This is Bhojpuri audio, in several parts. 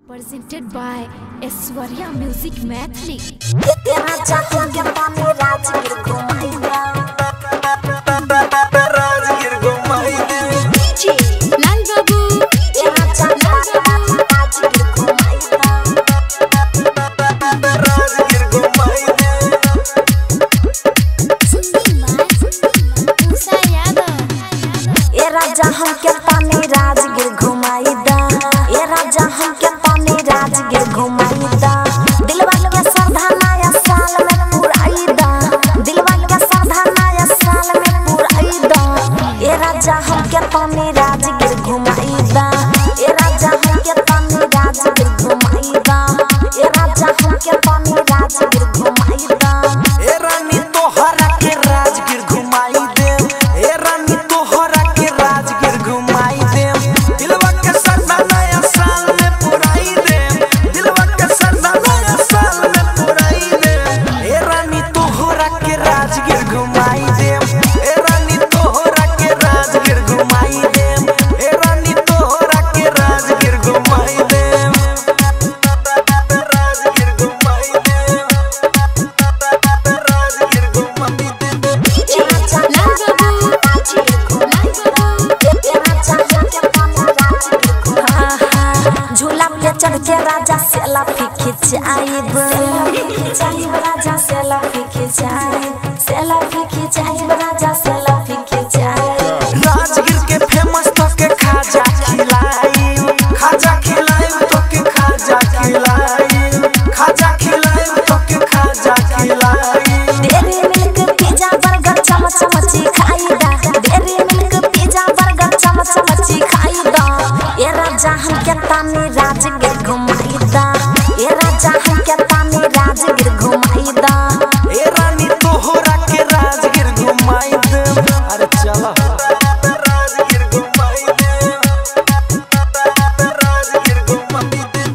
Presented by Aishwarya Music Mathli. राजा हमके पानी राजगीर घुमाईदा, ए राजा हमके पानी राजगीर घुमाईदा। दिलवा के श्रद्धा नया साल में पुराईदा, दिलवा के श्रद्धा नया साल में पुराईदा। ए राजा हमके पानी राजगीर घुमाईदा, ए राजा हमके पानी राजगीर घुमाईदा, ए राजा हमके पानी राजगीर घुमाईदा। ए रानी तोहरा के राजगीर घुमाई दे, ए रानी तोहरा के राजगीर घुमाई दे। दिलवा के श्रद्धा नया साल में पुराई दे, दिलवा के श्रद्धा नया साल में पुराई दे। ए रानी तोहरा के राजगीर घुमाई दे, ए रानी तोहरा के राजगीर घुमाई दे, ए रानी तोहरा के राजगीर घुमाई दे। राजगीर घुमाई दे, राजगीर घुमाई दे। झूला पे चढ़ के राजा सेल्फी खिंचाइब, राजा सेल्फी खिंचाइब, सेल्फी खिंचाइब, राजा सेल्फी खिंचाइब। राजगीर के फेमस तो के खाजा खिलाई, खाजा खिलाई तो के खाजा खिलाई, खाजा खिलाई तो के खाजा खिलाई। डेरी मिल्क पिज्जा बर्गर चमची खाईदा, डेरी मिल्क पिज्जा बर्गर चमची खाईदा। ए राजा हमके तानी राजगीर घुमाईदा, ए राजा हमके तानी राजगीर घुमाईदा। ए रानी तोहरा के राजगीर घुमाई दे। अरे चला राजगीर घुमाई दे, राजगीर घुमाई दे।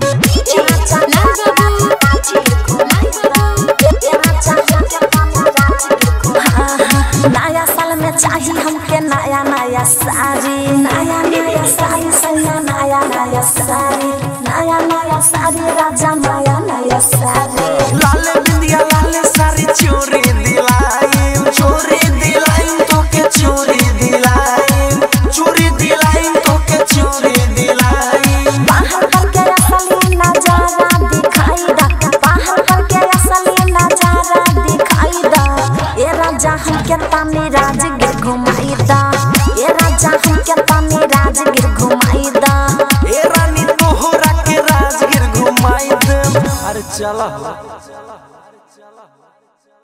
नया साल में चाहिए हमके नया नया साड़ी, नया नया साड़ी सैया, नया नया साड़ी, नया नया साड़ी राजा, नया नया साड़ी। लाले बिंदिया लाले सारी चोरी दिलाई, चोरी दिलाई तो के चोरी दिलाई, चोरी दिलाई तो के चोरी दिलाई। बाहर करके असली नजारा दिखाईदा, बाहर करके असली नजारा दिखाईदा। ए राजा हमके तानी राजगीर घुमाईदा, ए राजा हमके तानी राजगीर घुमाईदा। ए रानी तोहरा के राजगीर घुमाई दे। अरे चला